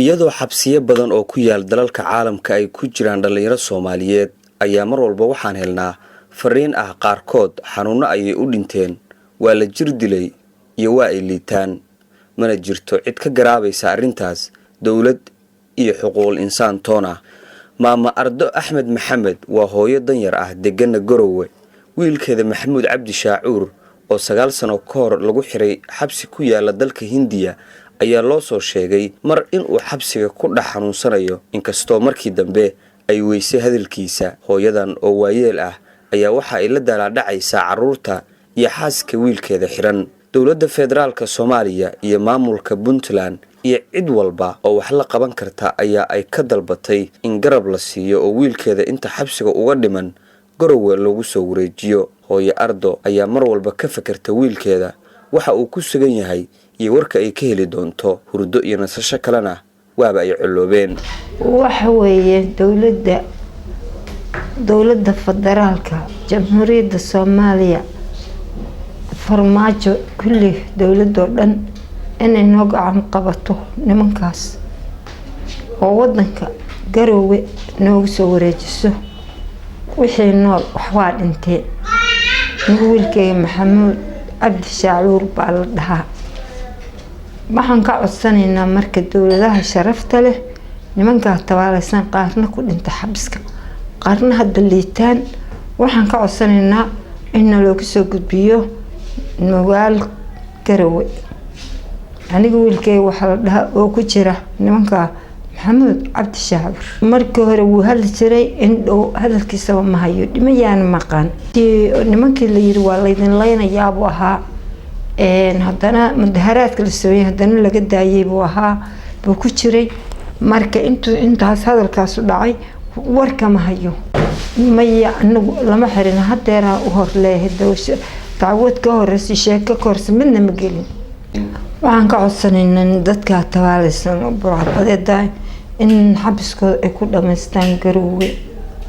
iyadoo xabsiyo badan oo ku yaal dalalka caalamka ay ku jiraan dhalinyaro Soomaaliyeed ayaa mar walba waxaan helnaa fariin ah qaarkood xanuuno ayay u dhinteen waa la jir dilay iyo waa ay liitaan mana jirto cid ka garaabaysa arrintaas dawlad iyo xuquuqul insaan toona maama Ardo Axmed Maxamed waa hooyo danyar ah degan Garowe wiilkeeda Maxamuud Cabdi Shaacuur oo 9 sano ka hor lagu xiray xabsi ku yaala dalka Hindiya ayaa loo soo sheegay mar in uu xabsiga ku dhax xanuunsanayo inkastoo markii dambe ay weysay hadalkiisa hooyadan oo waayeel ah ayaa waxa ay la dalaadhacaysaa caruurta iyo xaaska wiilkeeda xiran dawladda federaalka Soomaaliya iyo maamulka Puntland iyo cid walba oo wax la qaban karta ayaa ay ka dalbatay in garab la siiyo oo wiilkeeda inta xabsiga uga dhiman Garowe lagu soo wareejiyo hooyo Ardo ayaa mar walba ka fakarta wiilkeeda waxa uu ku sugan yahay iyo warka ay ka heli doonto hurdo iyo nasasho kalena waaba ay culuubeen waxa weeye dawladda federaalka jamhuuriyadda Soomaaliya farmaajo kulli dawladda dhan inay noo gacan qabato nimankaas oo wadanka Garowe noogu soo wareejiso wixii nool wax waa dhintay wiilkay Maxamuud Cabdi Shaacuur baa la dhahaa waxaan ka codsanaynaa marka dawladaha sharafta leh nimanka tawaalaysan qaarna ku dhinta xabiska qaarna hadda liitaan waxaan ka codsanaynaa in loo soo gudbiyo magaal Garowe aniga wiilkay waxa la dhahaa oo ku jira nimanka Maxamuud Cabdi Shaacuur markii hore wuu hal jiray in dhow hadalkiisa ma hayo dhimayaan maqan nimankii la yiri waa laydin leynayaa buu ahaa haddana mudaharaadka la sameeyay haddana laga daayay buu ahaa buu ku jiray marka intaas hadalkaas u dhacay warka ma hayo maya anagu lama xirin hadeera u hor leeyahay dawlad ka horreysay sheeko korsi midna ma gelin waxaan ka codsanaynaa dadka tawaalaysan oo burcadbadeeda in xabiskooda ay ku dhameystaan Garowe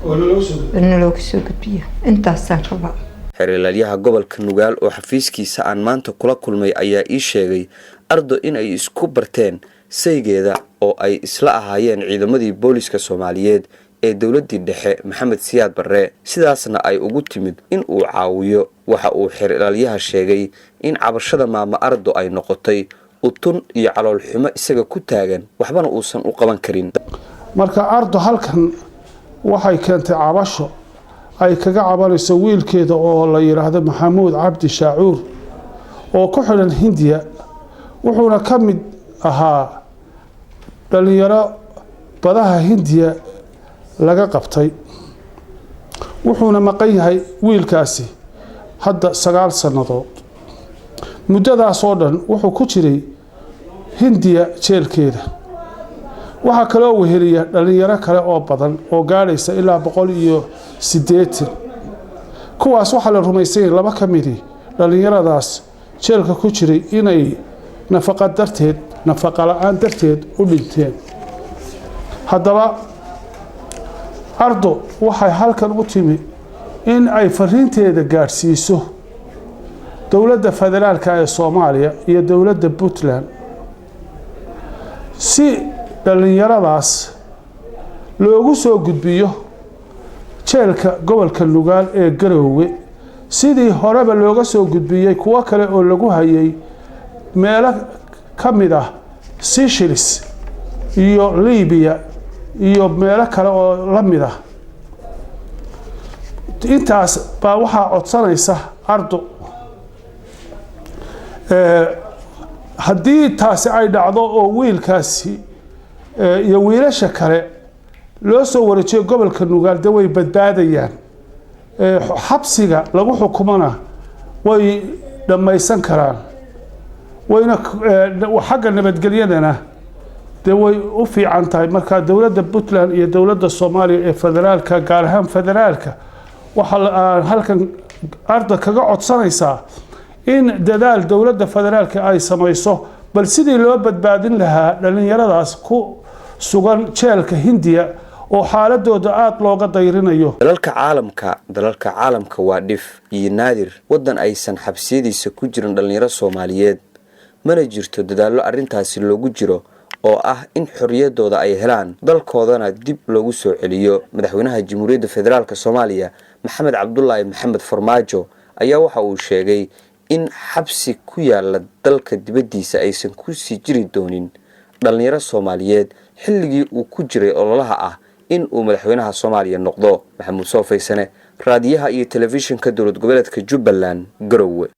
oo loo soo gudbiyo intaasaan rabaa xiriirlayaha gobolka Nugaal oo xafiiskiisa aan maanta kula kulmay ayaa ii sheegay Ardo in ay isku barteen saygeeda oo ay isla ahaayeen ciidamadii booliska Soomaaliyeed ee dawladii dhexe Maxamed Siyaad Barre sidaasna ay ugu timid in uu caawiyo waxa uu xiriirlayaha sheegay in cabashada maama Ardo ay noqotay utun iyo calool xumo isaga ku taagan waxbana uusan u qaban karin marka Ardo halkan waxay keentay cabasho ay kaga cabanayso wiilkeeda oo la yiraahdo Maxamuud Cabdi Shaacuur oo ku xiran Hindiya wuxuuna ka mid ahaa dhalinyaro badaha Hindiya laga qabtay wuxuuna maqan yahay wiilkaasi hadda 9 sanadood muddadaas oo dhan wuxuu ku jiray Hindiya jeelkeeda waxa kale oo weheliya dhalinyaro kale oo badan oo gaaraysa ilaa 180 kuwaas waxa la rumaysay laba ka mid dhalinyaradaas jeelka ku jiray inay nafaqa la'aan darteed u dhinteen haddaba Ardo waxay halkan u timi in ay fariinteeda gaarsiiso dawladda federaalka ee Soomaaliya iyo dawladda Puntland si dhalinyaradaas loogu soo gudbiyo jeelka gobolka Nugaal ee Garowe sidii horeba looga soo gudbiyay kuwa kale oo lagu hayay meelo kamid ah Seychelles iyo Liibiya iyo meelo kale oo la mid ah intaas baa waxa codsanaysa Ardo haddii taasi ay dhacdo oo wiilkaasi iyo wiilasha kale loo soo wareejiyo gobolka Nugaal way badbaadayaan xabsiga lagu xukumana way dhamaysan karaan wayna xagga nabadgelyadana way u fiican tahay marka dawladda Puntland iyo dawladda Soomaaliya ee federaalka gaar ahaan federaalka waxa halkan Ardo kaga codsanaysaa in dadaal dawladda federaalka ay samayso bal sidii loo badbaadin lahaa dhalinyaradaas ku sugan jeelka Hindiya oo xaaladooda aad looga dayrinayo dalalka caalamka waa dhif iyo naadir wadan aysan xabsiyadiisa ku jirin dhalinyaro Soomaaliyeed mana jirto dadaallo arrintaasi loogu jiro oo ah in xorriyadooda ay helaan dalkoodana dib loogu soo celiyo. Madaxweynaha Jamhuuriyadda Federaalka Soomaaliya Maxamed Cabdullaahi Maxamed Farmaajo ayaa waxa uu sheegay in xabsi ku yaala dalka dibaddiisa aysan ku sii jiri doonin dhalinyaro Soomaaliyeed xilligii uu ku jiray ololaha ah in uu madaxweynaha Soomaaliya noqdo. Maxamuud Soo Faysane, raadiyaha iyo telefishinka dowlad goboleedka Jubbaland, Garowe.